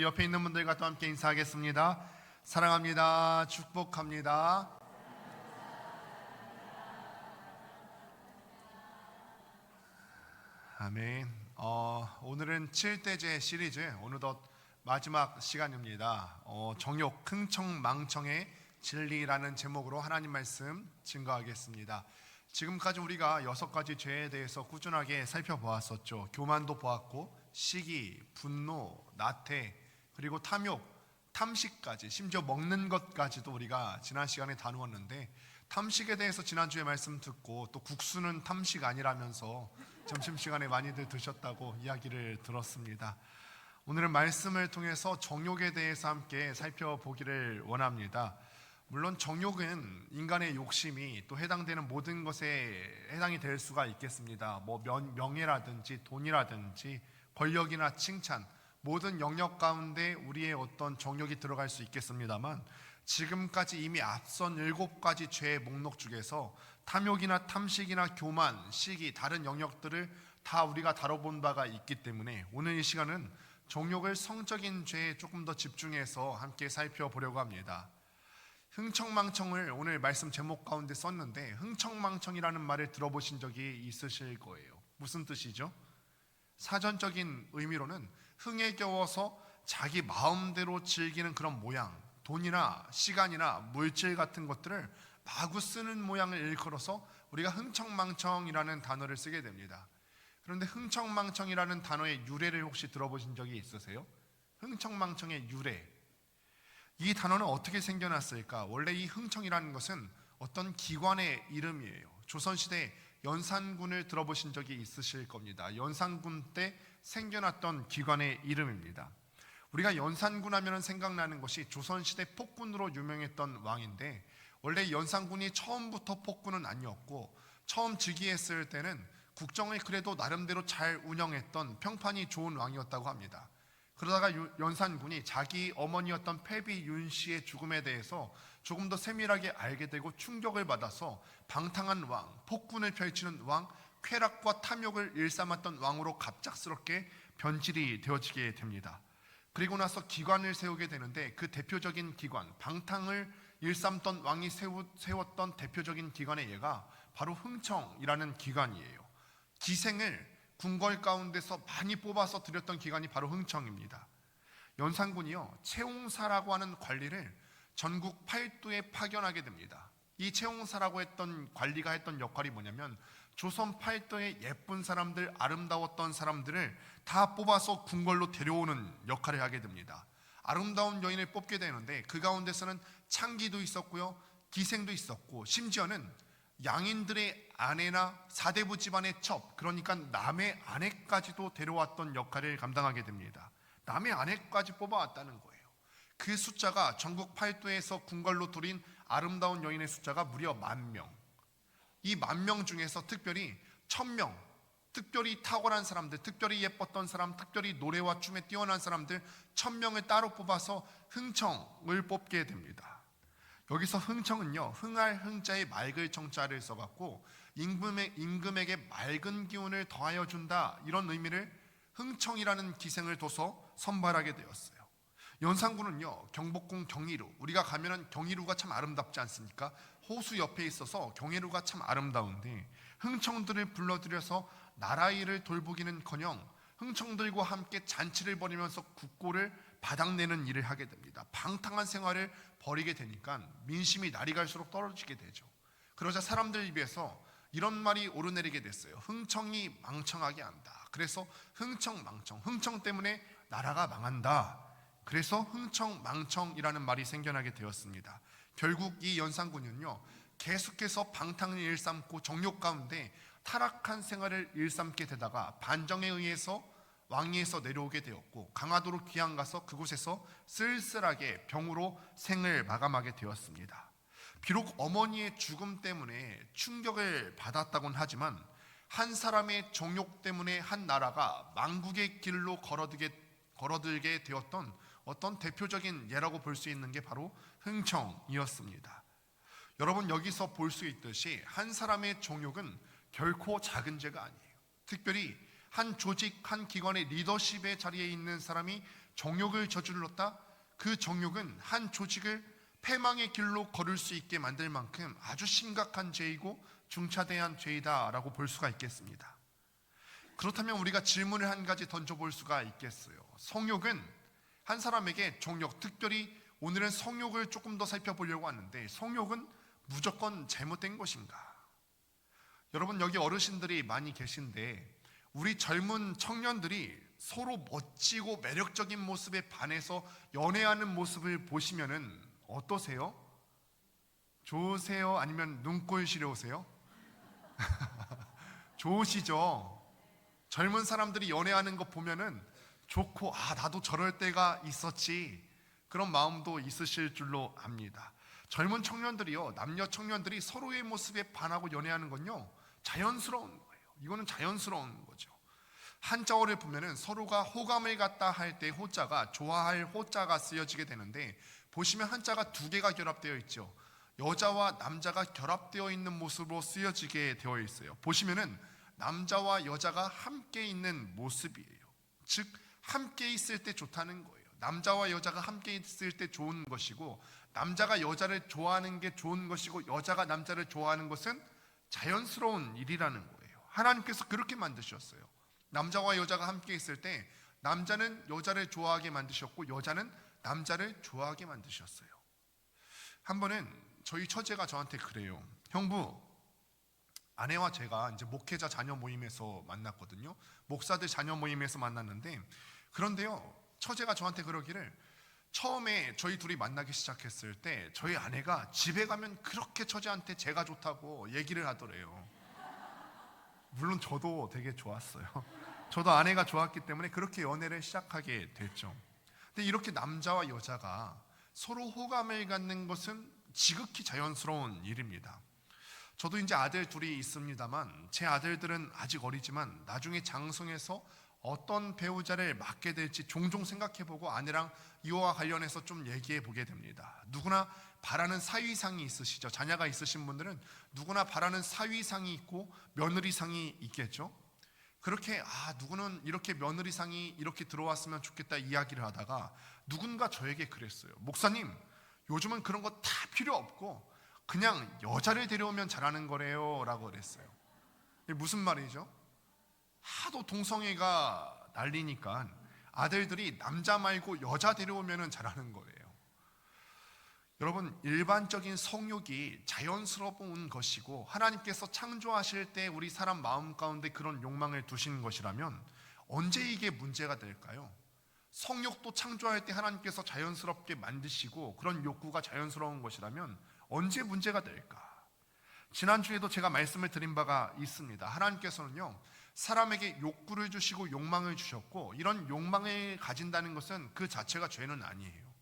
우리 옆에 있는 분들과 또 함께 인사하겠습니다. 사랑합니다. 축복합니다. 아멘. 오늘은 7대제 시리즈 어느덧 마지막 시간입니다. 정욕 흥청망청의 진리라는 제목으로 하나님 말씀 증거하겠습니다. 지금까지 우리가 6가지 죄에 대해서 꾸준하게 살펴보았었죠. 교만도 보았고, 시기, 분노, 나태, 그리고 탐욕, 탐식까지, 심지어 먹는 것까지도 우리가 지난 시간에 다루었는데, 탐식에 대해서 지난주에 말씀 듣고 또 국수는 탐식 아니라면서 점심시간에 많이들 드셨다고 이야기를 들었습니다. 오늘은 말씀을 통해서 정욕에 대해서 함께 살펴보기를 원합니다. 물론 정욕은 인간의 욕심이 또 해당되는 모든 것에 해당이 될 수가 있겠습니다. 명예라든지 돈이라든지 권력이나 칭찬, 모든 영역 가운데 우리의 어떤 정욕이 들어갈 수 있겠습니다만, 지금까지 이미 앞선 7가지 죄의 목록 중에서 탐욕이나 탐식이나 교만, 시기, 다른 영역들을 다 우리가 다뤄본 바가 있기 때문에 오늘 이 시간은 정욕을 성적인 죄에 조금 더 집중해서 함께 살펴보려고 합니다. 흥청망청을 오늘 말씀 제목 가운데 썼는데, 흥청망청이라는 말을 들어보신 적이 있으실 거예요. 무슨 뜻이죠? 사전적인 의미로는 흥에 겨워서 자기 마음대로 즐기는 그런 모양, 돈이나 시간이나 물질 같은 것들을 마구 쓰는 모양을 일컬어서 우리가 흥청망청이라는 단어를 쓰게 됩니다. 그런데 흥청망청이라는 단어의 유래를 혹시 들어보신 적이 있으세요? 흥청망청의 유래, 이 단어는 어떻게 생겨났을까? 원래 이 흥청이라는 것은 어떤 기관의 이름이에요. 조선시대 연산군을 들어보신 적이 있으실 겁니다. 연산군 때 생겨났던 기관의 이름입니다. 우리가 연산군 하면 생각나는 것이 조선시대 폭군으로 유명했던 왕인데, 원래 연산군이 처음부터 폭군은 아니었고, 처음 즉위했을 때는 국정을 그래도 나름대로 잘 운영했던 평판이 좋은 왕이었다고 합니다. 그러다가 연산군이 자기 어머니였던 패비 윤씨의 죽음에 대해서 조금 더 세밀하게 알게 되고 충격을 받아서 방탕한 왕, 폭군을 펼치는 왕, 쾌락과 탐욕을 일삼았던 왕으로 갑작스럽게 변질이 되어지게 됩니다. 그리고 나서 기관을 세우게 되는데, 그 대표적인 기관, 방탕을 일삼던 왕이 세웠던 대표적인 기관의 예가 바로 흥청이라는 기관이에요. 기생을 궁궐 가운데서 많이 뽑아서 드렸던 기관이 바로 흥청입니다. 연산군이요, 채용사라고 하는 관리를 전국 8도에 파견하게 됩니다. 이 채용사라고 했던 관리가 했던 역할이 뭐냐면, 조선 8도의 예쁜 사람들, 아름다웠던 사람들을 다 뽑아서 궁궐로 데려오는 역할을 하게 됩니다. 아름다운 여인을 뽑게 되는데, 그 가운데서는 창기도 있었고요, 기생도 있었고, 심지어는 양인들의 아내나 사대부 집안의 첩, 그러니까 남의 아내까지도 데려왔던 역할을 감당하게 됩니다. 남의 아내까지 뽑아왔다는 거예요. 그 숫자가 전국 8도에서 궁궐로 들인 아름다운 여인의 숫자가 무려 10,000명. 이 10,000명 중에서 특별히 1,000명, 특별히 탁월한 사람들, 특별히 예뻤던 사람, 특별히 노래와 춤에 뛰어난 사람들 1,000명을 따로 뽑아서 흥청을 뽑게 됩니다. 여기서 흥청은요, 흥할 흥자에 맑을 청자를 써갖고 임금에게 맑은 기운을 더하여 준다, 이런 의미를 흥청이라는 기생을 둬서 선발하게 되었어요. 연산군은요, 경복궁 경이루, 우리가 가면은 경이루가 참 아름답지 않습니까? 호수 옆에 있어서 경이루가 참 아름다운데, 흥청들을 불러들여서 나라 일을 돌보기는커녕 흥청들과 함께 잔치를 벌이면서 국고를 바닥내는 일을 하게 됩니다. 방탕한 생활을 벌이게 되니까 민심이 날이 갈수록 떨어지게 되죠. 그러자 사람들 입에서 이런 말이 오르내리게 됐어요. 흥청이 망청하게 한다. 그래서 흥청망청, 흥청 때문에 나라가 망한다. 그래서 흥청망청이라는 말이 생겨나게 되었습니다. 결국 이 연산군은요, 계속해서 방탕을 일삼고 정욕 가운데 타락한 생활을 일삼게 되다가 반정에 의해서 왕위에서 내려오게 되었고, 강화도로 귀양 가서 그곳에서 쓸쓸하게 병으로 생을 마감하게 되었습니다. 비록 어머니의 죽음 때문에 충격을 받았다곤 하지만, 한 사람의 정욕 때문에 한 나라가 망국의 길로 걸어들게 되었던 어떤 대표적인 예라고 볼 수 있는 게 바로 흥청이었습니다. 여러분, 여기서 볼 수 있듯이 한 사람의 정욕은 결코 작은 죄가 아니에요. 특별히 한 조직, 한 기관의 리더십의 자리에 있는 사람이 정욕을 저질렀다? 그 정욕은 한 조직을 패망의 길로 걸을 수 있게 만들 만큼 아주 심각한 죄이고 중차대한 죄이다라고 볼 수가 있겠습니다. 그렇다면 우리가 질문을 한 가지 던져볼 수가 있겠어요. 성욕은 한 사람에게 정욕, 특별히 오늘은 성욕을 조금 더 살펴보려고 하는데, 성욕은 무조건 잘못된 것인가? 여러분, 여기 어르신들이 많이 계신데 우리 젊은 청년들이 서로 멋지고 매력적인 모습에 반해서 연애하는 모습을 보시면은 어떠세요? 좋으세요? 아니면 눈꼴 시려우세요? 좋으시죠? 젊은 사람들이 연애하는 거 보면은 좋고, 나도 저럴 때가 있었지, 그런 마음도 있으실 줄로 압니다. 젊은 청년들이요, 남녀 청년들이 서로의 모습에 반하고 연애하는 건요, 자연스러운 거예요. 이거는 자연스러운 거죠. 한자어를 보면은 서로가 호감을 갖다 할 때 호자가 좋아할 호자가 쓰여지게 되는데, 보시면 한자가 두 개가 결합되어 있죠. 여자와 남자가 결합되어 있는 모습으로 쓰여지게 되어 있어요. 보시면은 남자와 여자가 함께 있는 모습이에요. 즉 함께 있을 때 좋다는 거예요. 남자와 여자가 함께 있을 때 좋은 것이고, 남자가 여자를 좋아하는 게 좋은 것이고, 여자가 남자를 좋아하는 것은 자연스러운 일이라는 거예요. 하나님께서 그렇게 만드셨어요. 남자와 여자가 함께 있을 때 남자는 여자를 좋아하게 만드셨고, 여자는 남자를 좋아하게 만드셨어요. 한 번은 저희 처제가 저한테 그래요. 형부, 아내와 제가 이제 목회자 자녀 모임에서 만났거든요. 목사들 자녀 모임에서 만났는데, 그런데요, 처제가 저한테 그러기를, 처음에 저희 둘이 만나기 시작했을 때 저희 아내가 집에 가면 그렇게 처제한테 제가 좋다고 얘기를 하더래요. 물론 저도 되게 좋았어요. 저도 아내가 좋았기 때문에 그렇게 연애를 시작하게 됐죠. 근데 이렇게 남자와 여자가 서로 호감을 갖는 것은 지극히 자연스러운 일입니다. 저도 이제 아들 둘이 있습니다만, 제 아들들은 아직 어리지만 나중에 장성해서 어떤 배우자를 맡게 될지 종종 생각해보고 아내랑 이와 관련해서 좀 얘기해보게 됩니다. 누구나 바라는 사위상이 있으시죠. 자녀가 있으신 분들은 누구나 바라는 사위상이 있고 며느리상이 있겠죠. 그렇게 누구는 이렇게 며느리상이 이렇게 들어왔으면 좋겠다 이야기를 하다가 누군가 저에게 그랬어요. 목사님, 요즘은 그런 거 다 필요 없고 그냥 여자를 데려오면 잘하는 거래요 라고 그랬어요. 이게 무슨 말이죠? 하도 동성애가 난리니까 아들들이 남자 말고 여자 데려오면 잘하는 거예요. 여러분, 일반적인 성욕이 자연스러운 것이고 하나님께서 창조하실 때 우리 사람 마음 가운데 그런 욕망을 두신 것이라면 언제 이게 문제가 될까요? 성욕도 창조할 때 하나님께서 자연스럽게 만드시고 그런 욕구가 자연스러운 것이라면 언제 문제가 될까? 지난주에도 제가 말씀을 드린 바가 있습니다. 하나님께서는요, 사람에게 욕구를 주시고 욕망을 주셨고, 이런 욕망을 가진다는 것은 그 자체가 죄는 아니에요.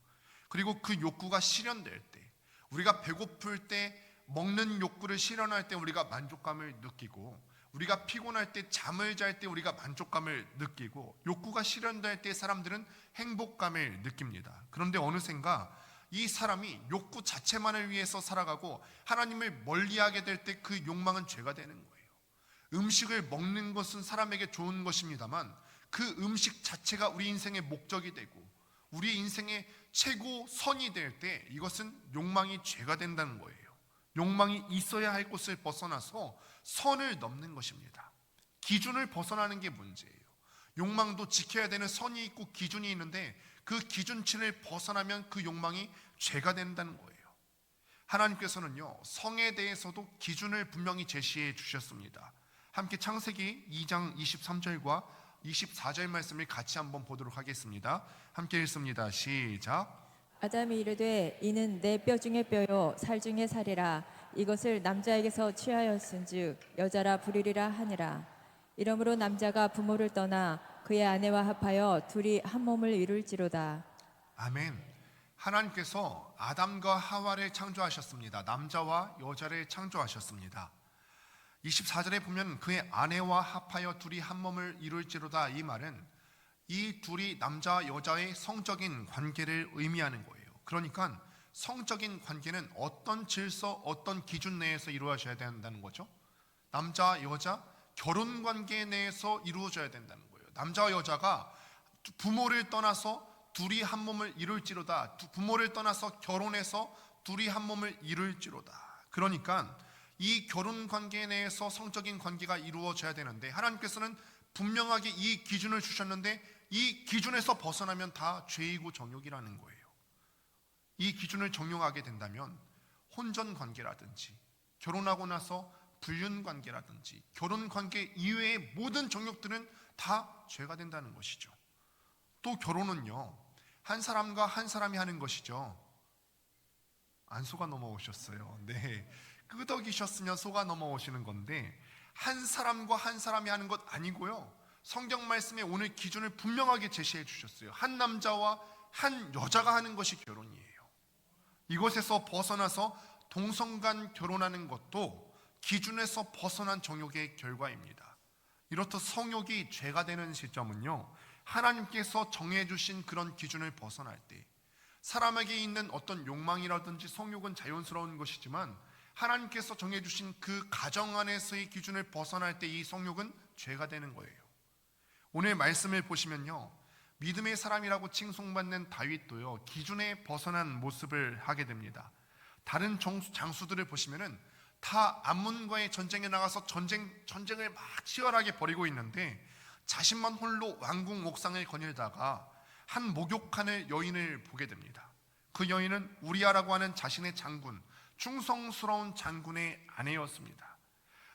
그리고 그 욕구가 실현될 때, 우리가 배고플 때 먹는 욕구를 실현할 때 우리가 만족감을 느끼고, 우리가 피곤할 때 잠을 잘 때 우리가 만족감을 느끼고, 욕구가 실현될 때 사람들은 행복감을 느낍니다. 그런데 어느샌가 이 사람이 욕구 자체만을 위해서 살아가고 하나님을 멀리하게 될 때 그 욕망은 죄가 되는 거예요. 음식을 먹는 것은 사람에게 좋은 것입니다만 그 음식 자체가 우리 인생의 목적이 되고 우리 인생의 최고 선이 될 때 이것은 욕망이 죄가 된다는 거예요. 욕망이 있어야 할 곳을 벗어나서 선을 넘는 것입니다. 기준을 벗어나는 게 문제예요. 욕망도 지켜야 되는 선이 있고 기준이 있는데 그 기준치를 벗어나면 그 욕망이 죄가 된다는 거예요. 하나님께서는요, 성에 대해서도 기준을 분명히 제시해 주셨습니다. 함께 창세기 2장 23절과 24절 말씀을 같이 한번 보도록 하겠습니다. 함께 읽습니다. 시작. 아담이 이르되 이는 내 뼈 중에 뼈요 살 중에 살이라. 이것을 남자에게서 취하였은즉 여자라 부르리라 하니라. 이러므로 남자가 부모를 떠나 그의 아내와 합하여 둘이 한 몸을 이룰지로다. 아멘. 하나님께서 아담과 하와를 창조하셨습니다. 남자와 여자를 창조하셨습니다. 24절에 보면 그의 아내와 합하여 둘이 한 몸을 이룰지로다, 이 말은 이 둘이 남자와 여자의 성적인 관계를 의미하는 거예요. 그러니까 성적인 관계는 어떤 질서, 어떤 기준 내에서 이루어져야 된다는 거죠. 남자와 여자 결혼 관계 내에서 이루어져야 된다는 거예요. 남자와 여자가 부모를 떠나서 둘이 한 몸을 이룰지로다. 부모를 떠나서 결혼해서 둘이 한 몸을 이룰지로다. 그러니까 이 결혼 관계 내에서 성적인 관계가 이루어져야 되는데, 하나님께서는 분명하게 이 기준을 주셨는데 이 기준에서 벗어나면 다 죄이고 정욕이라는 거예요. 이 기준을 적용하게 된다면 혼전 관계라든지 결혼하고 나서 불륜 관계라든지 결혼 관계 이외의 모든 정욕들은 다 죄가 된다는 것이죠. 또 결혼은요, 한 사람과 한 사람이 하는 것이죠. 안 속아 넘어오셨어요. 네, 끄덕이셨으면 속아 넘어오시는 건데, 한 사람과 한 사람이 하는 것 아니고요, 성경 말씀에 오늘 기준을 분명하게 제시해 주셨어요. 한 남자와 한 여자가 하는 것이 결혼이에요. 이것에서 벗어나서 동성간 결혼하는 것도 기준에서 벗어난 정욕의 결과입니다. 이렇듯 성욕이 죄가 되는 시점은요, 하나님께서 정해주신 그런 기준을 벗어날 때, 사람에게 있는 어떤 욕망이라든지 성욕은 자연스러운 것이지만 하나님께서 정해주신 그 가정 안에서의 기준을 벗어날 때 이 성욕은 죄가 되는 거예요. 오늘 말씀을 보시면요, 믿음의 사람이라고 칭송받는 다윗도요, 기준에 벗어난 모습을 하게 됩니다. 다른 장수들을 보시면은 다 암몬과의 전쟁에 나가서 전쟁을 막 치열하게 벌이고 있는데, 자신만 홀로 왕궁 옥상을 거닐다가 한 목욕하는 여인을 보게 됩니다. 그 여인은 우리아라고 하는 자신의 장군, 충성스러운 장군의 아내였습니다.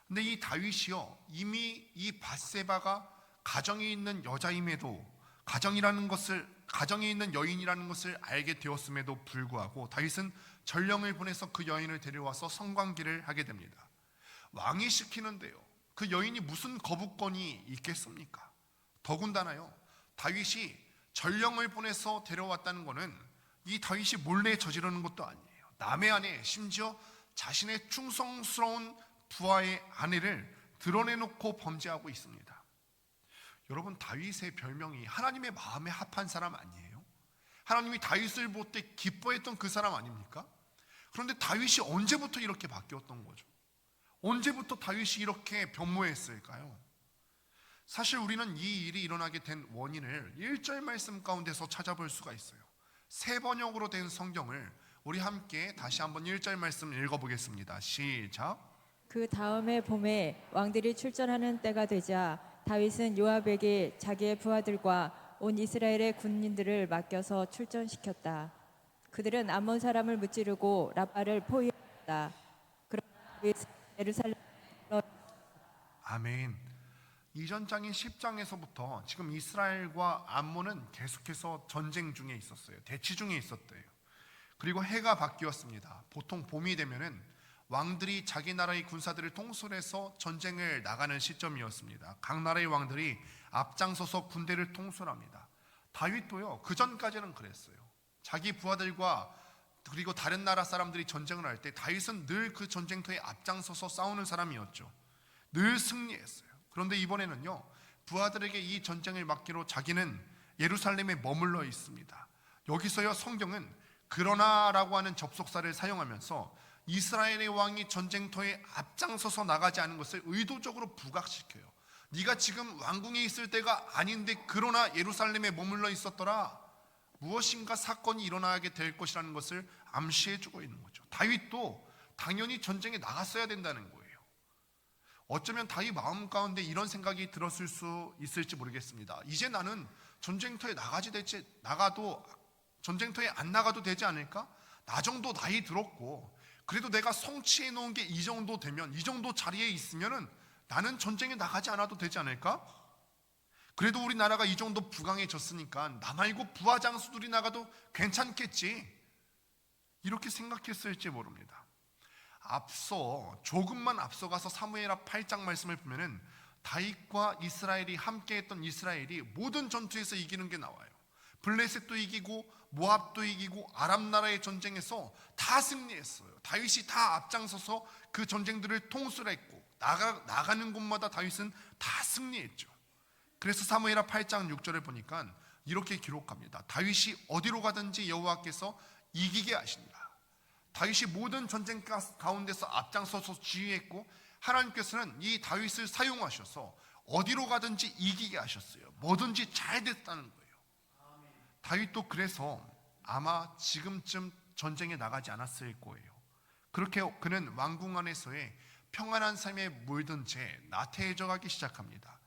근데 이 다윗이요, 이미 이 밧세바가 가정에 있는 여자임에도, 가정에 있는 여인이라는 것을 알게 되었음에도 불구하고 다윗은 전령을 보내서 그 여인을 데려와서 성관계를 하게 됩니다. 왕이 시키는데요, 그 여인이 무슨 거부권이 있겠습니까? 더군다나요, 다윗이 전령을 보내서 데려왔다는 것은 이 다윗이 몰래 저지르는 것도 아니에요. 남의 아내, 심지어 자신의 충성스러운 부하의 아내를 드러내놓고 범죄하고 있습니다. 여러분, 다윗의 별명이 하나님의 마음에 합한 사람 아니에요? 하나님이 다윗을 볼 때 기뻐했던 그 사람 아닙니까? 그런데 다윗이 언제부터 이렇게 바뀌었던 거죠? 언제부터 다윗이 이렇게 변모했을까요? 사실 우리는 이 일이 일어나게 된 원인을 1절 말씀 가운데서 찾아볼 수가 있어요. 세 번역으로 된 성경을 우리 함께 다시 한번 1절 말씀 읽어보겠습니다. 시작. 그 다음에 봄에 왕들이 출전하는 때가 되자 다윗은 요압에게 자기의 부하들과 온 이스라엘의 군인들을 맡겨서 출전시켰다. 그들은 암몬 사람을 무찌르고 라빠를 포위했다. 그러나 다윗은 예루살렘 아멘. 이전 장인 10장에서부터 지금 이스라엘과 암몬은 계속해서 전쟁 중에 있었어요. 대치 중에 있었대요. 그리고 해가 바뀌었습니다. 보통 봄이 되면은 왕들이 자기 나라의 군사들을 통솔해서 전쟁을 나가는 시점이었습니다. 각 나라의 왕들이 앞장서서 군대를 통솔합니다. 다윗도요, 그 전까지는 그랬어요. 자기 부하들과 그리고 다른 나라 사람들이 전쟁을 할 때 다윗은 늘 그 전쟁터에 앞장서서 싸우는 사람이었죠. 늘 승리했어요. 그런데 이번에는요, 부하들에게 이 전쟁을 맡기로 자기는 예루살렘에 머물러 있습니다. 여기서요, 성경은 그러나라고 하는 접속사를 사용하면서 이스라엘의 왕이 전쟁터에 앞장서서 나가지 않은 것을 의도적으로 부각시켜요. 네가 지금 왕궁에 있을 때가 아닌데 그러나 예루살렘에 머물러 있었더라. 무엇인가 사건이 일어나게 될 것이라는 것을 암시해주고 있는 거죠. 다윗도 당연히 전쟁에 나갔어야 된다는 거예요. 어쩌면 다윗 마음 가운데 이런 생각이 들었을 수 있을지 모르겠습니다. 이제 나는 전쟁터에 전쟁터에 안 나가도 되지 않을까? 나 정도 나이 들었고 그래도 내가 성취해 놓은 게 이 정도 되면, 이 정도 자리에 있으면은 나는 전쟁에 나가지 않아도 되지 않을까? 그래도 우리나라가 이 정도 부강해졌으니까 나 말고 부하 장수들이 나가도 괜찮겠지, 이렇게 생각했을지 모릅니다. 조금만 앞서가서 사무엘하 8장 말씀을 보면은 다윗과 이스라엘이 함께했던 이스라엘이 모든 전투에서 이기는 게 나와요. 블레셋도 이기고 모압도 이기고 아람 나라의 전쟁에서 다 승리했어요. 다윗이 다 앞장서서 그 전쟁들을 통솔했고 나가는 곳마다 다윗은 다 승리했죠. 그래서 사무엘하 8장 6절을 보니까 이렇게 기록합니다. 다윗이 어디로 가든지 여호와께서 이기게 하신다. 다윗이 모든 전쟁 가운데서 앞장서서 지휘했고 하나님께서는 이 다윗을 사용하셔서 어디로 가든지 이기게 하셨어요. 뭐든지 잘 됐다는 거예요. 다윗도 그래서 아마 지금쯤 전쟁에 나가지 않았을 거예요. 그렇게 그는 왕궁 안에서의 평안한 삶에 물든 채 나태해져 가기 시작합니다.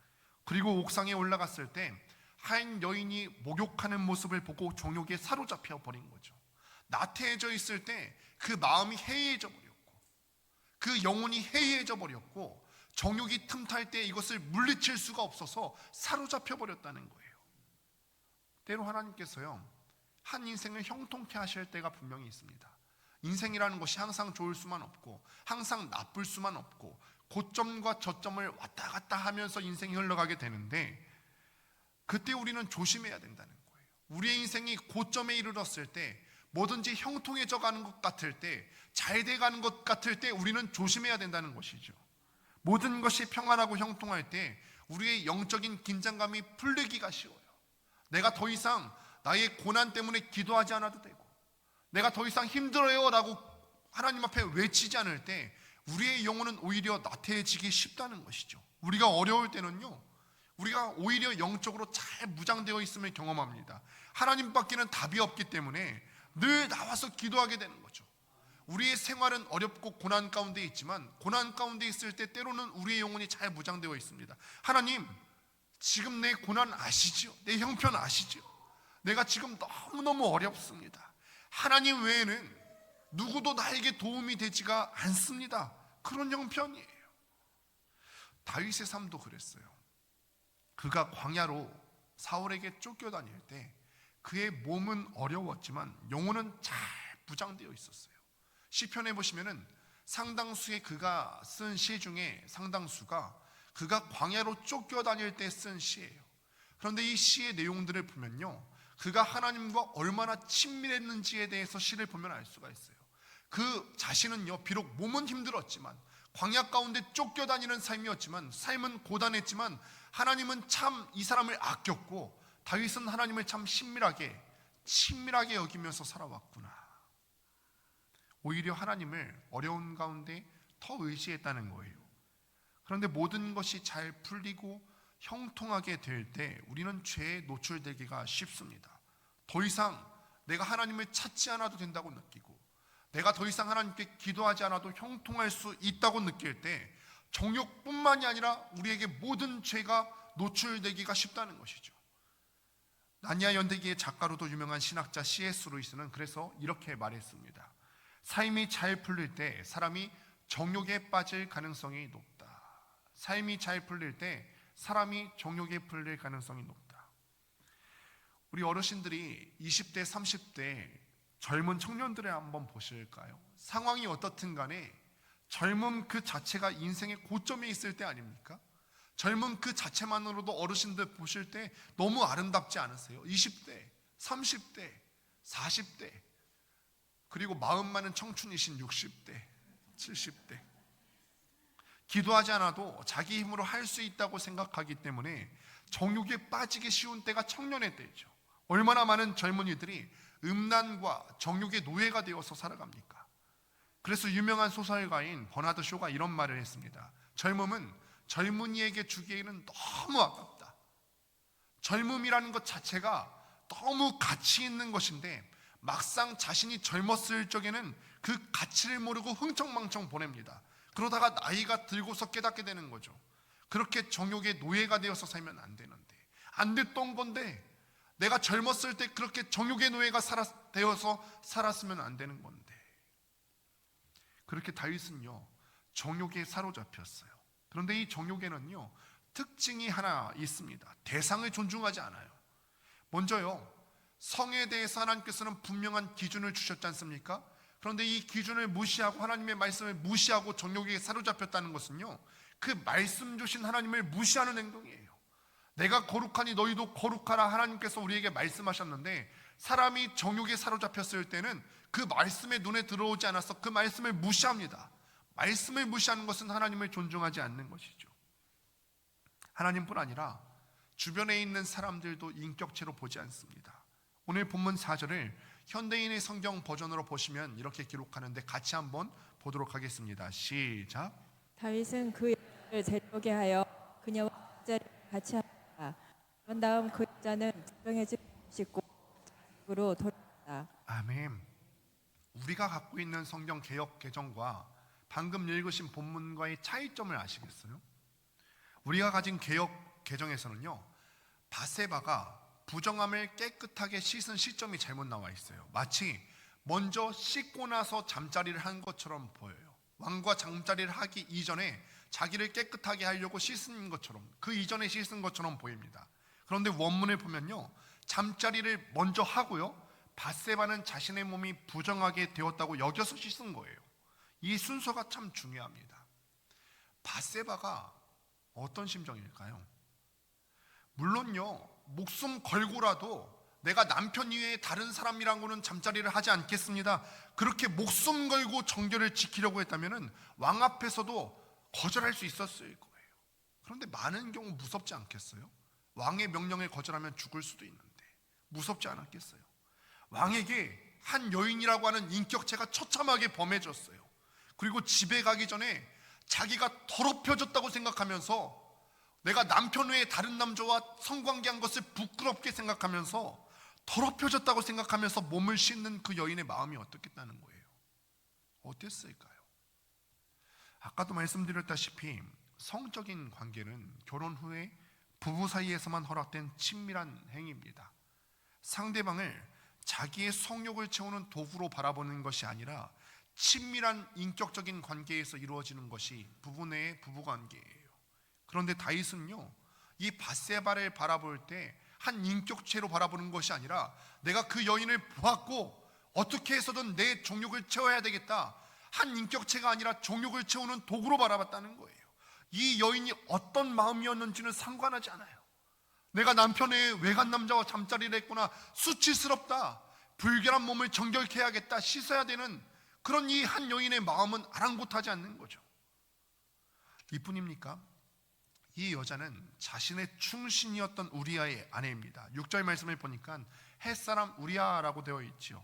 그리고 옥상에 올라갔을 때 한 여인이 목욕하는 모습을 보고 정욕에 사로잡혀 버린 거죠. 나태해져 있을 때 그 마음이 해이해져 버렸고, 그 영혼이 해이해져 버렸고, 정욕이 틈탈 때 이것을 물리칠 수가 없어서 사로잡혀 버렸다는 거예요. 때로 하나님께서요, 한 인생을 형통케 하실 때가 분명히 있습니다. 인생이라는 것이 항상 좋을 수만 없고 항상 나쁠 수만 없고 고점과 저점을 왔다 갔다 하면서 인생이 흘러가게 되는데, 그때 우리는 조심해야 된다는 거예요. 우리의 인생이 고점에 이르렀을 때, 뭐든지 형통해져 가는 것 같을 때, 잘 돼가는 것 같을 때 우리는 조심해야 된다는 것이죠. 모든 것이 평안하고 형통할 때 우리의 영적인 긴장감이 풀리기가 쉬워요. 내가 더 이상 나의 고난 때문에 기도하지 않아도 되고, 내가 더 이상 힘들어요 라고 하나님 앞에 외치지 않을 때 우리의 영혼은 오히려 나태해지기 쉽다는 것이죠. 우리가 어려울 때는요, 우리가 오히려 영적으로 잘 무장되어 있음을 경험합니다. 하나님밖에는 답이 없기 때문에 늘 나와서 기도하게 되는 거죠. 우리의 생활은 어렵고 고난 가운데 있지만, 고난 가운데 있을 때 때로는 우리의 영혼이 잘 무장되어 있습니다. 하나님, 지금 내 고난 아시죠? 내 형편 아시죠? 내가 지금 너무너무 어렵습니다. 하나님 외에는 누구도 나에게 도움이 되지가 않습니다. 그런 형편이에요. 다윗의 삶도 그랬어요. 그가 광야로 사울에게 쫓겨다닐 때 그의 몸은 어려웠지만 영혼은 잘 부장되어 있었어요. 시편에 보시면은 상당수의 그가 쓴 시 중에 상당수가 그가 광야로 쫓겨다닐 때 쓴 시예요. 그런데 이 시의 내용들을 보면요, 그가 하나님과 얼마나 친밀했는지에 대해서 시를 보면 알 수가 있어요. 그 자신은요, 비록 몸은 힘들었지만, 광야 가운데 쫓겨다니는 삶이었지만, 삶은 고단했지만 하나님은 참 이 사람을 아꼈고, 다윗은 하나님을 참 친밀하게 여기면서 살아왔구나. 오히려 하나님을 어려운 가운데 더 의지했다는 거예요. 그런데 모든 것이 잘 풀리고 형통하게 될 때 우리는 죄에 노출되기가 쉽습니다. 더 이상 내가 하나님을 찾지 않아도 된다고 느끼고, 내가 더 이상 하나님께 기도하지 않아도 형통할 수 있다고 느낄 때 정욕뿐만이 아니라 우리에게 모든 죄가 노출되기가 쉽다는 것이죠. 나니아 연대기의 작가로도 유명한 신학자 C.S. 루이스는 그래서 이렇게 말했습니다. 삶이 잘 풀릴 때 사람이 정욕에 빠질 가능성이 높다. 삶이 잘 풀릴 때 사람이 정욕에 풀릴 가능성이 높다. 우리 어르신들이 20대, 30대 젊은 청년들을 한번 보실까요? 상황이 어떻든 간에 젊음 그 자체가 인생의 고점에 있을 때 아닙니까? 젊음 그 자체만으로도 어르신들 보실 때 너무 아름답지 않으세요? 20대, 30대, 40대, 그리고 마음 많은 청춘이신 60대, 70대. 기도하지 않아도 자기 힘으로 할 수 있다고 생각하기 때문에 정욕에 빠지기 쉬운 때가 청년의 때죠. 얼마나 많은 젊은이들이 음란과 정욕의 노예가 되어서 살아갑니까? 그래서 유명한 소설가인 버나드 쇼가 이런 말을 했습니다. 젊음은 젊은이에게 주기에는 너무 아깝다. 젊음이라는 것 자체가 너무 가치 있는 것인데 막상 자신이 젊었을 적에는 그 가치를 모르고 흥청망청 보냅니다. 그러다가 나이가 들고서 깨닫게 되는 거죠. 그렇게 정욕의 노예가 되어서 살면 안 되는데, 안 됐던 건데, 내가 젊었을 때 그렇게 정욕의 노예가 되어서 살았으면 안 되는 건데. 그렇게 다윗은요, 정욕에 사로잡혔어요. 그런데 이 정욕에는요, 특징이 하나 있습니다. 대상을 존중하지 않아요. 먼저요, 성에 대해서 하나님께서는 분명한 기준을 주셨지 않습니까? 그런데 이 기준을 무시하고 하나님의 말씀을 무시하고 정욕에 사로잡혔다는 것은요, 그 말씀 주신 하나님을 무시하는 행동이에요. 내가 거룩하니 너희도 거룩하라 하나님께서 우리에게 말씀하셨는데, 사람이 정욕에 사로잡혔을 때는 그 말씀에 눈에 들어오지 않아서 그 말씀을 무시합니다. 말씀을 무시하는 것은 하나님을 존중하지 않는 것이죠. 하나님뿐 아니라 주변에 있는 사람들도 인격체로 보지 않습니다. 오늘 본문 4절을 현대인의 성경 버전으로 보시면 이렇게 기록하는데 같이 한번 보도록 하겠습니다. 시작. 다윗은 그 여자를 데려오게 하여 그녀와 자리를 같이 하였다. 그런 다음 그 여자는 불쌍해진 씻고 집으로 돌아갔다. 아멘. 우리가 갖고 있는 성경 개역 개정과 방금 읽으신 본문과의 차이점을 아시겠어요? 우리가 가진 개역 개정에서는요, 바세바가 부정함을 깨끗하게 씻은 시점이 잘못 나와 있어요. 마치 먼저 씻고 나서 잠자리를 한 것처럼 보여요. 왕과 잠자리를 하기 이전에 자기를 깨끗하게 하려고 씻은 것처럼, 그 이전에 씻은 것처럼 보입니다. 그런데 원문을 보면요, 잠자리를 먼저 하고요, 바세바는 자신의 몸이 부정하게 되었다고 여겨서 씻은 거예요. 이 순서가 참 중요합니다. 바세바가 어떤 심정일까요? 물론요, 목숨 걸고라도 내가 남편 이외에 다른 사람이랑은 잠자리를 하지 않겠습니다, 그렇게 목숨 걸고 정결을 지키려고 했다면 왕 앞에서도 거절할 수 있었을 거예요. 그런데 많은 경우 무섭지 않겠어요? 왕의 명령에 거절하면 죽을 수도 있는데 무섭지 않았겠어요? 왕에게 한 여인이라고 하는 인격체가 처참하게 범해졌어요. 그리고 집에 가기 전에 자기가 더럽혀졌다고 생각하면서, 내가 남편 외에 다른 남자와 성관계한 것을 부끄럽게 생각하면서, 더럽혀졌다고 생각하면서 몸을 씻는 그 여인의 마음이 어떻겠다는 거예요. 어땠을까요? 아까도 말씀드렸다시피 성적인 관계는 결혼 후에 부부 사이에서만 허락된 친밀한 행위입니다. 상대방을 자기의 성욕을 채우는 도구로 바라보는 것이 아니라 친밀한 인격적인 관계에서 이루어지는 것이 부부 내의 부부관계예요. 그런데 다윗은요, 이 바세바를 바라볼 때 한 인격체로 바라보는 것이 아니라 내가 그 여인을 보았고 어떻게 해서든 내 정욕을 채워야 되겠다, 한 인격체가 아니라 정욕을 채우는 도구로 바라봤다는 거예요. 이 여인이 어떤 마음이었는지는 상관하지 않아요. 내가 남편의 외간 남자와 잠자리를 했구나, 수치스럽다, 불결한 몸을 정결케 해야겠다, 씻어야 되는 그런 이 한 여인의 마음은 아랑곳하지 않는 거죠. 이뿐입니까? 이 여자는 자신의 충신이었던 우리아의 아내입니다. 6절 말씀을 보니까 헷사람 우리아라고 되어 있지요.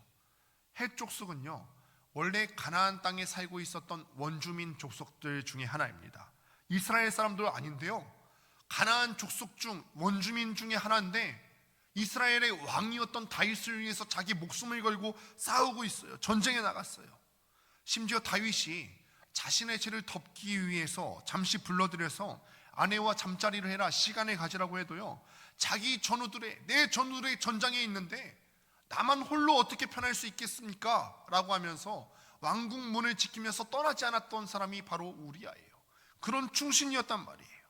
헷 족속은요, 원래 가나안 땅에 살고 있었던 원주민 족속들 중에 하나입니다. 이스라엘 사람도 아닌데요, 가나안 족속 중 원주민 중에 하나인데 이스라엘의 왕이었던 다윗을 위해서 자기 목숨을 걸고 싸우고 있어요. 전쟁에 나갔어요. 심지어 다윗이 자신의 죄를 덮기 위해서 잠시 불러들여서 아내와 잠자리를 해라, 시간을 가지라고 해도요, 자기 전우들의, 내 전우들의 전장에 있는데 나만 홀로 어떻게 편할 수 있겠습니까? 라고 하면서 왕궁 문을 지키면서 떠나지 않았던 사람이 바로 우리아예요. 그런 충신이었단 말이에요.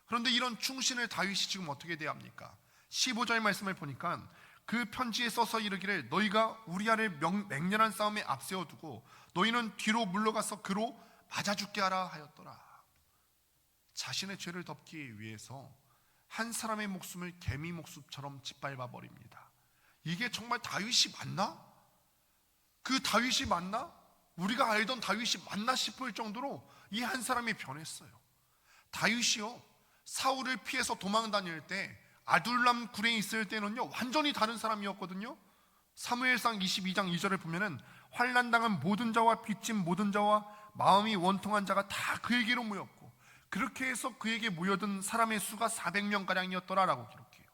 그런데 이런 충신을 다윗이 지금 어떻게 대합니까? 15절 말씀을 보니까 그 편지에 써서 이르기를 너희가 우리아를 맹렬한 싸움에 앞세워두고 너희는 뒤로 물러가서 그로 맞아 죽게 하라 하였더라. 자신의 죄를 덮기 위해서 한 사람의 목숨을 개미 목숨처럼 짓밟아 버립니다. 이게 정말 다윗이 맞나? 그 다윗이 맞나? 우리가 알던 다윗이 맞나 싶을 정도로 이 한 사람이 변했어요. 다윗이요, 사울을 피해서 도망 다닐 때 아둘람 굴에 있을 때는요 완전히 다른 사람이었거든요. 사무엘상 22장 2절을 보면은 환난당한 모든 자와 빚진 모든 자와 마음이 원통한 자가 다 그에게로 모였고 그렇게 해서 그에게 모여든 사람의 수가 400명가량이었더라라고 기록해요.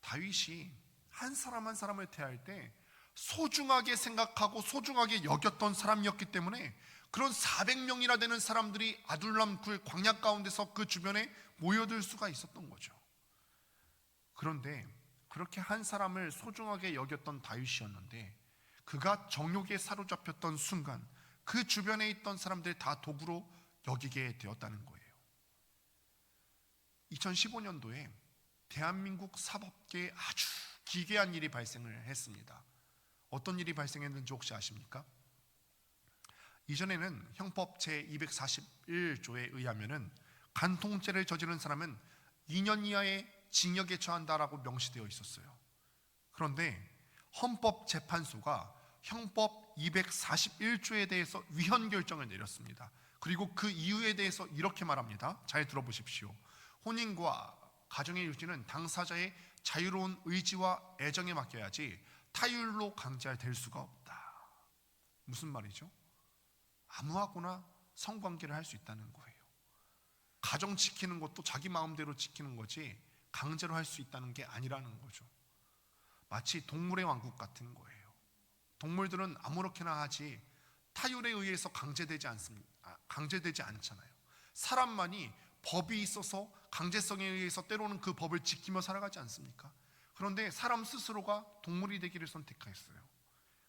다윗이 한 사람 한 사람을 대할 때 소중하게 생각하고 소중하게 여겼던 사람이었기 때문에 그런 400명이나 되는 사람들이 아둘람 굴 광야 가운데서 그 주변에 모여들 수가 있었던 거죠. 그런데 그렇게 한 사람을 소중하게 여겼던 다윗이었는데 그가 정욕에 사로잡혔던 순간 그 주변에 있던 사람들이 다 도구로 여기게 되었다는 거예요. 2015년도에 대한민국 사법계에 아주 기괴한 일이 발생을 했습니다. 어떤 일이 발생했는지 혹시 아십니까? 이전에는 형법 제241조에 의하면은 간통죄를 저지른 사람은 2년 이하의 징역에 처한다라고 명시되어 있었어요. 그런데 헌법재판소가 형법 241조에 대해서 위헌 결정을 내렸습니다. 그리고 그 이유에 대해서 이렇게 말합니다. 잘 들어보십시오. 혼인과 가정의 유지는 당사자의 자유로운 의지와 애정에 맡겨야지 타율로 강제될 수가 없다. 무슨 말이죠? 아무하고나 성관계를 할 수 있다는 거예요. 가정 지키는 것도 자기 마음대로 지키는 거지 강제로 할 수 있다는 게 아니라는 거죠. 마치 동물의 왕국 같은 거예요. 동물들은 아무렇게나 하지 타율에 의해서 강제되지 않잖아요. 사람만이 법이 있어서 강제성에 의해서 때로는 그 법을 지키며 살아가지 않습니까? 그런데 사람 스스로가 동물이 되기를 선택했어요.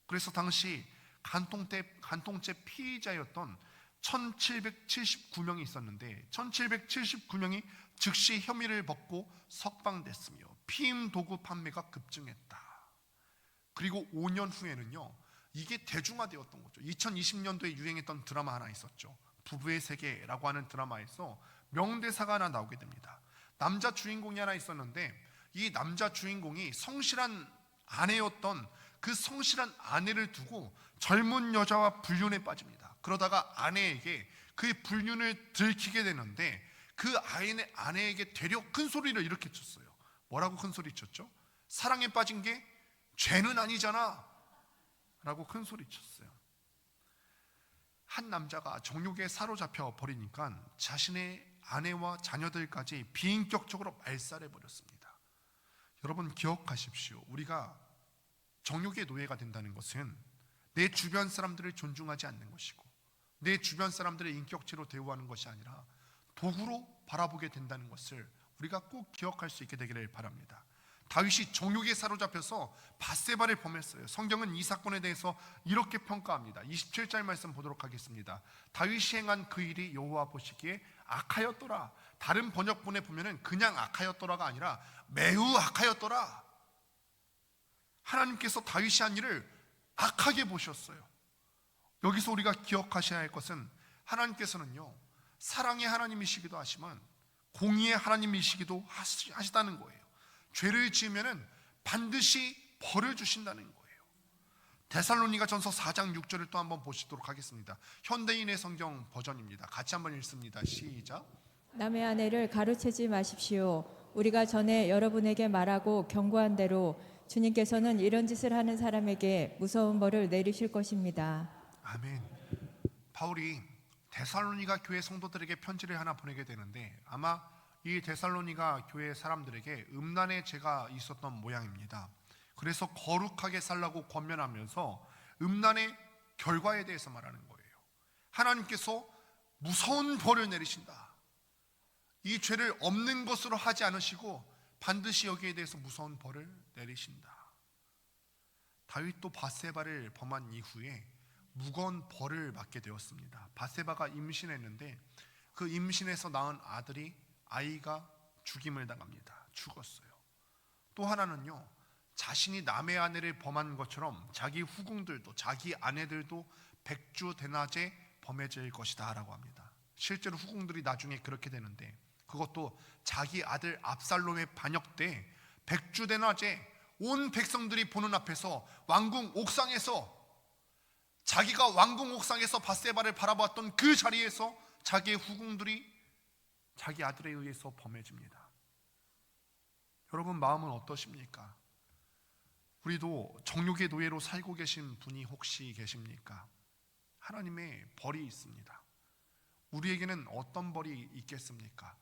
그래서 당시 간통죄 피의자였던 1779명이 있었는데 1779명이 즉시 혐의를 벗고 석방됐으며 피임 도구 판매가 급증했다. 그리고 5년 후에는요, 이게 대중화되었던 거죠. 2020년도에 유행했던 드라마 하나 있었죠. 부부의 세계라고 하는 드라마에서 명대사가 하나 나오게 됩니다. 남자 주인공이 하나 있었는데 이 남자 주인공이 성실한 아내였던 그 성실한 아내를 두고 젊은 여자와 불륜에 빠집니다. 그러다가 아내에게 그 불륜을 들키게 되는데 그 아내에게 되려 큰 소리를 이렇게 쳤어요. 뭐라고 큰 소리 쳤죠? 사랑에 빠진 게 죄는 아니잖아 라고 큰 소리 쳤어요. 한 남자가 정욕에 사로잡혀 버리니까 자신의 아내와 자녀들까지 비인격적으로 말살해 버렸습니다. 여러분 기억하십시오. 우리가 정욕의 노예가 된다는 것은 내 주변 사람들을 존중하지 않는 것이고 내 주변 사람들의 인격체로 대우하는 것이 아니라 도구로 바라보게 된다는 것을 우리가 꼭 기억할 수 있게 되기를 바랍니다. 다윗이 정욕에 사로잡혀서 밧세바를 범했어요. 성경은 이 사건에 대해서 이렇게 평가합니다. 27절 말씀 보도록 하겠습니다. 다윗이 행한 그 일이 여호와 보시기에 악하였더라. 다른 번역본에 보면은 그냥 악하였더라가 아니라 매우 악하였더라. 하나님께서 다윗이 한 일을 악하게 보셨어요. 여기서 우리가 기억하셔야 할 것은 하나님께서는요, 사랑의 하나님이시기도 하지만 공의의 하나님이시기도 하시다는 거예요. 죄를 지으면은 반드시 벌을 주신다는 거예요. 데살로니가전서 4장 6절을 또 한번 보시도록 하겠습니다. 현대인의 성경 버전입니다. 같이 한번 읽습니다. 시작. 남의 아내를 가로채지 마십시오. 우리가 전에 여러분에게 말하고 경고한 대로 주님께서는 이런 짓을 하는 사람에게 무서운 벌을 내리실 것입니다. 아멘. 바울이 데살로니가 교회 성도들에게 편지를 하나 보내게 되는데 아마 이 데살로니가 교회 사람들에게 음란의 죄가 있었던 모양입니다. 그래서 거룩하게 살라고 권면하면서 음란의 결과에 대해서 말하는 거예요. 하나님께서 무서운 벌을 내리신다. 이 죄를 없는 것으로 하지 않으시고 반드시 여기에 대해서 무서운 벌을 내리신다. 다윗도 밧세바를 범한 이후에 무거운 벌을 받게 되었습니다. 밧세바가 임신했는데 그 임신에서 낳은 아이가 죽임을 당합니다. 죽었어요. 또 하나는요, 자신이 남의 아내를 범한 것처럼 자기 후궁들도 자기 아내들도 백주대낮에 범해질 것이다 라고 합니다. 실제로 후궁들이 나중에 그렇게 되는데 그것도 자기 아들 압살롬의 반역 때 백주대낮에 온 백성들이 보는 앞에서 왕궁 옥상에서 자기가 왕궁 옥상에서 밧세바를 바라봤던 그 자리에서 자기의 후궁들이 자기 아들에 의해서 범해집니다. 여러분 마음은 어떠십니까? 우리도 정욕의 노예로 살고 계신 분이 혹시 계십니까? 하나님의 벌이 있습니다. 우리에게는 어떤 벌이 있겠습니까?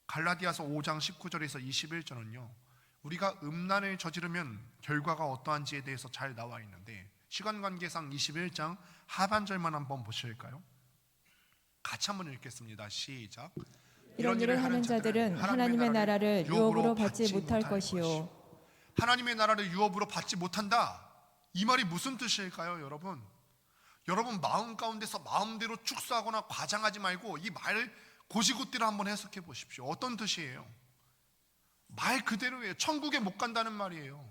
갈라디아서 5장 19절에서 21절은요, 우리가 음란을 저지르면 결과가 어떠한지에 대해서 잘 나와 있는데 시간 관계상 21장 하반절만 한번 보실까요? 같이 한번 읽겠습니다. 시작. 이런 일을 하는 자들은 하나님의 나라를 유업으로 받지 못할 것이요. 하나님의 나라를 유업으로 받지 못한다. 이 말이 무슨 뜻일까요, 여러분? 여러분 마음 가운데서 마음대로 축소하거나 과장하지 말고 이 말을 고지고대로 한번 해석해 보십시오. 어떤 뜻이에요? 말 그대로예요. 천국에 못 간다는 말이에요.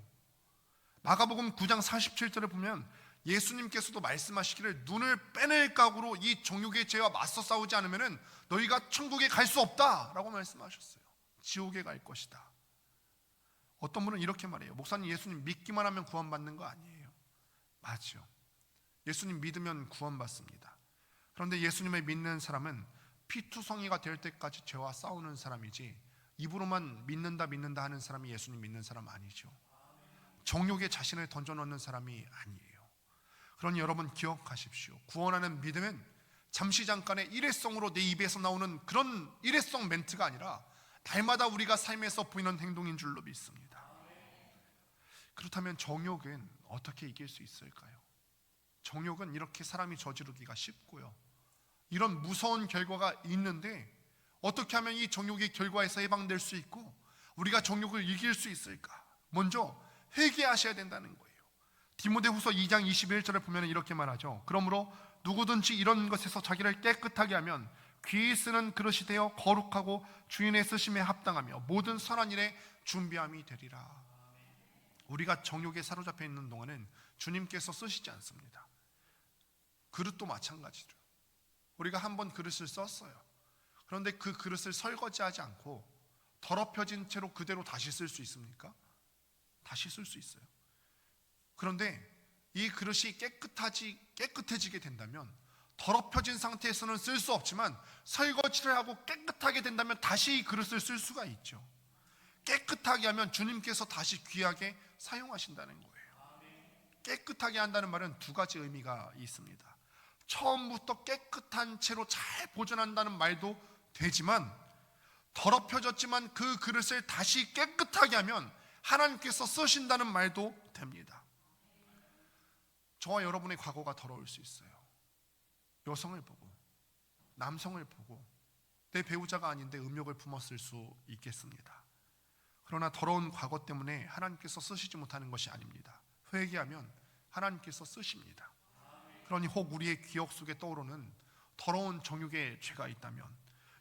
마가복음 9장 47절에 보면 예수님께서도 말씀하시기를 눈을 빼낼 각오로 이 정욕의 죄와 맞서 싸우지 않으면 너희가 천국에 갈 수 없다 라고 말씀하셨어요. 지옥에 갈 것이다. 어떤 분은 이렇게 말해요. 목사님, 예수님 믿기만 하면 구원받는 거 아니에요. 맞죠. 예수님 믿으면 구원받습니다. 그런데 예수님을 믿는 사람은 피투성이가 될 때까지 죄와 싸우는 사람이지 입으로만 믿는다 하는 사람이 예수님 믿는 사람 아니죠. 정욕에 자신을 던져놓는 사람이 아니에요. 그러니 여러분 기억하십시오. 구원하는 믿음은 잠시 잠깐의 일회성으로 내 입에서 나오는 그런 일회성 멘트가 아니라 날마다 우리가 삶에서 보이는 행동인 줄로 믿습니다. 그렇다면 정욕은 어떻게 이길 수 있을까요? 정욕은 이렇게 사람이 저지르기가 쉽고요, 이런 무서운 결과가 있는데 어떻게 하면 이 정욕의 결과에서 해방될 수 있고 우리가 정욕을 이길 수 있을까? 먼저 회개하셔야 된다는 거예요. 디모데후서 2장 21절을 보면 이렇게 말하죠. 그러므로 누구든지 이런 것에서 자기를 깨끗하게 하면 귀히 쓰는 그릇이 되어 거룩하고 주인의 쓰심에 합당하며 모든 선한 일에 준비함이 되리라. 우리가 정욕에 사로잡혀 있는 동안은 주님께서 쓰시지 않습니다. 그릇도 마찬가지죠. 우리가 한번 그릇을 썼어요. 그런데 그 그릇을 설거지하지 않고 더럽혀진 채로 그대로 다시 쓸 수 있습니까? 다시 쓸 수 있어요. 그런데 이 그릇이 깨끗해지게 된다면, 더럽혀진 상태에서는 쓸 수 없지만 설거지를 하고 깨끗하게 된다면 다시 이 그릇을 쓸 수가 있죠. 깨끗하게 하면 주님께서 다시 귀하게 사용하신다는 거예요. 깨끗하게 한다는 말은 두 가지 의미가 있습니다. 처음부터 깨끗한 채로 잘 보존한다는 말도 되지만, 더럽혀졌지만 그 그릇을 다시 깨끗하게 하면 하나님께서 쓰신다는 말도 됩니다. 저와 여러분의 과거가 더러울 수 있어요. 여성을 보고, 남성을 보고 내 배우자가 아닌데 음욕을 품었을 수 있겠습니다. 그러나 더러운 과거 때문에 하나님께서 쓰시지 못하는 것이 아닙니다. 회개하면 하나님께서 쓰십니다. 그러니 혹 우리의 기억 속에 떠오르는 더러운 정욕의 죄가 있다면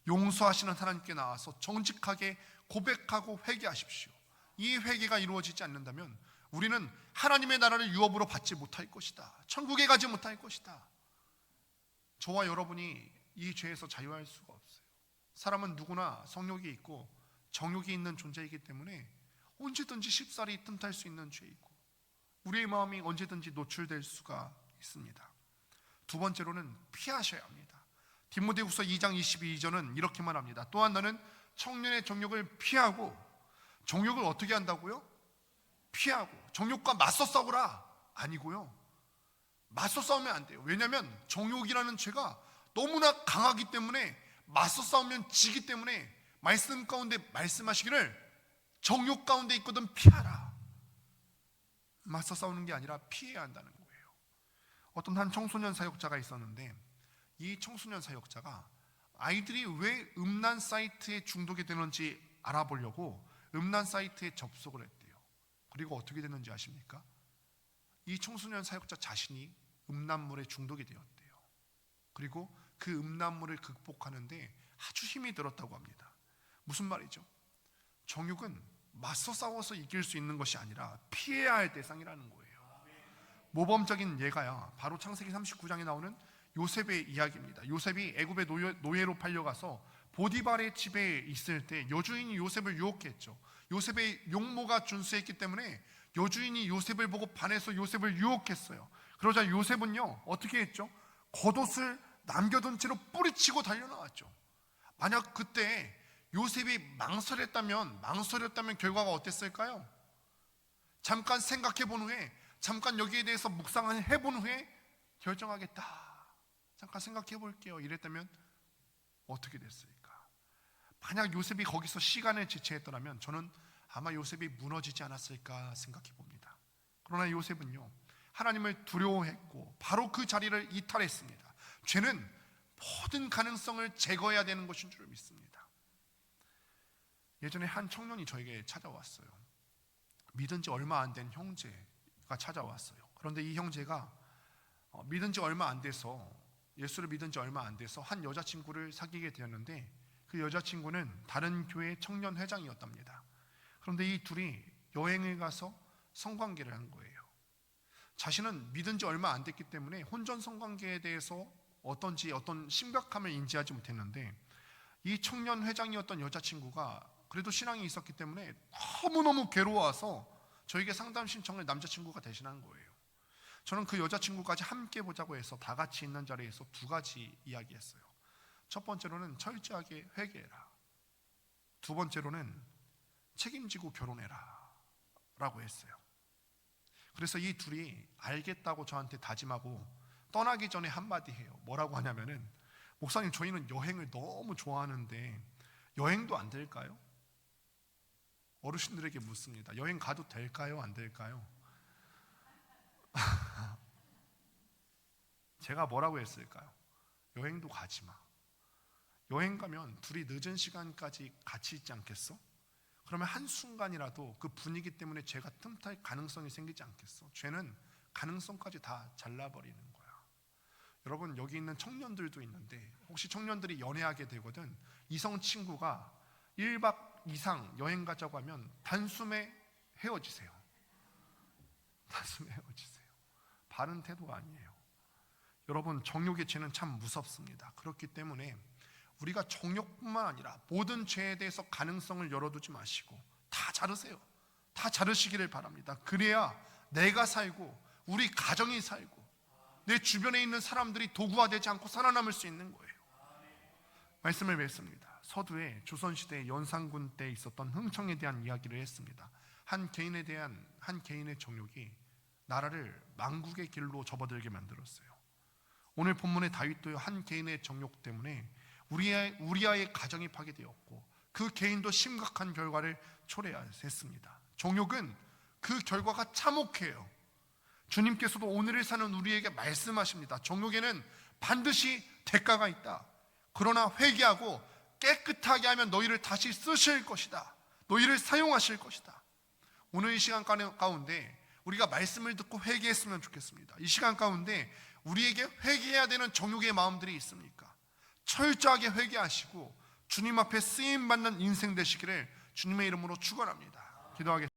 용서하시는 하나님께 나와서 정직하게 고백하고 회개하십시오. 이 회개가 이루어지지 않는다면 우리는 하나님의 나라를 유업으로 받지 못할 것이다. 천국에 가지 못할 것이다. 저와 여러분이 이 죄에서 자유할 수가 없어요. 사람은 누구나 성욕이 있고 정욕이 있는 존재이기 때문에 언제든지 쉽사리 틈탈 수 있는 죄이고 우리의 마음이 언제든지 노출될 수가 있습니다. 두 번째로는 피하셔야 합니다. 디모데후서 2장 22절은 이렇게 말합니다. 또한 너는 청년의 정욕을 피하고, 정욕을 어떻게 한다고요? 피하고. 정욕과 맞서 싸우라 아니고요, 맞서 싸우면 안 돼요. 왜냐하면 정욕이라는 죄가 너무나 강하기 때문에 맞서 싸우면 지기 때문에 말씀 가운데 말씀하시기를 정욕 가운데 있거든 피하라. 맞서 싸우는 게 아니라 피해야 한다는 거예요. 어떤 한 청소년 사역자가 있었는데 이 청소년 사역자가 아이들이 왜 음란 사이트에 중독이 되는지 알아보려고 음란 사이트에 접속을 했대요. 그리고 어떻게 됐는지 아십니까? 이 청소년 사역자 자신이 음란물에 중독이 되었대요. 그리고 그 음란물을 극복하는데 아주 힘이 들었다고 합니다. 무슨 말이죠? 정욕은 맞서 싸워서 이길 수 있는 것이 아니라 피해야 할 대상이라는 거예요. 모범적인 예가야 바로 창세기 39장에 나오는 요셉의 이야기입니다. 요셉이 애굽의 노예로 팔려가서 보디발의 집에 있을 때 여주인이 요셉을 유혹했죠. 요셉의 용모가 준수했기 때문에 여주인이 요셉을 보고 반해서 요셉을 유혹했어요. 그러자 요셉은요 어떻게 했죠? 겉옷을 남겨둔 채로 뿌리치고 달려나왔죠. 만약 그때 요셉이 망설였다면 결과가 어땠을까요? 잠깐 생각해 본 후에, 잠깐 여기에 대해서 묵상해 본 후에 결정하겠다, 잠깐 생각해 볼게요 이랬다면 어떻게 됐을까? 만약 요셉이 거기서 시간을 지체했더라면 저는 아마 요셉이 무너지지 않았을까 생각해 봅니다. 그러나 요셉은요 하나님을 두려워했고 바로 그 자리를 이탈했습니다. 죄는 모든 가능성을 제거해야 되는 것인 줄 믿습니다. 예전에 한 청년이 저에게 찾아왔어요. 믿은 지 얼마 안 된 형제가 찾아왔어요. 그런데 이 형제가 믿은 지 얼마 안 돼서, 예수를 믿은 지 얼마 안 돼서 한 여자친구를 사귀게 되었는데 그 여자친구는 다른 교회 청년 회장이었답니다. 그런데 이 둘이 여행을 가서 성관계를 한 거예요. 자신은 믿은 지 얼마 안 됐기 때문에 혼전 성관계에 대해서 어떤 심각함을 인지하지 못했는데 이 청년 회장이었던 여자친구가 그래도 신앙이 있었기 때문에 너무너무 괴로워서 저에게 상담 신청을 남자친구가 대신한 거예요. 저는 그 여자친구까지 함께 보자고 해서 다 같이 있는 자리에서 두 가지 이야기했어요. 첫 번째로는 철저하게 회개해라. 두 번째로는 책임지고 결혼해라 라고 했어요. 그래서 이 둘이 알겠다고 저한테 다짐하고 떠나기 전에 한마디 해요. 뭐라고 하냐면은 목사님, 저희는 여행을 너무 좋아하는데 여행도 안 될까요? 어르신들에게 묻습니다. 여행 가도 될까요? 안 될까요? 제가 뭐라고 했을까요? 여행도 가지 마. 여행 가면 둘이 늦은 시간까지 같이 있지 않겠어? 그러면 한순간이라도 그 분위기 때문에 죄가 틈탈 가능성이 생기지 않겠어? 죄는 가능성까지 다 잘라버리는 거야. 여러분, 여기 있는 청년들도 있는데 혹시 청년들이 연애하게 되거든 이성 친구가 1박 이상 여행 가자고 하면 단숨에 헤어지세요. 단숨에 헤어지세요. 바른 태도가 아니에요. 여러분, 정욕의 죄는 참 무섭습니다. 그렇기 때문에 우리가 정욕뿐만 아니라 모든 죄에 대해서 가능성을 열어두지 마시고 다 자르세요. 다 자르시기를 바랍니다. 그래야 내가 살고 우리 가정이 살고 내 주변에 있는 사람들이 도구화되지 않고 살아남을 수 있는 거예요. 말씀을 맺습니다. 서두에 조선시대 연산군 때 있었던 흥청에 대한 이야기를 했습니다. 한 개인의 정욕이 나라를 망국의 길로 접어들게 만들었어요. 오늘 본문의 다윗도 한 개인의 정욕 때문에 우리아의 가정이 파괴되었고 그 개인도 심각한 결과를 초래했습니다. 정욕은 그 결과가 참혹해요. 주님께서도 오늘을 사는 우리에게 말씀하십니다. 정욕에는 반드시 대가가 있다. 그러나 회개하고 깨끗하게 하면 너희를 다시 쓰실 것이다. 너희를 사용하실 것이다. 오늘 이 시간 가운데 우리가 말씀을 듣고 회개했으면 좋겠습니다. 이 시간 가운데 우리에게 회개해야 되는 정욕의 마음들이 있습니까? 철저하게 회개하시고 주님 앞에 쓰임받는 인생 되시기를 주님의 이름으로 축원합니다. 기도하겠습니다.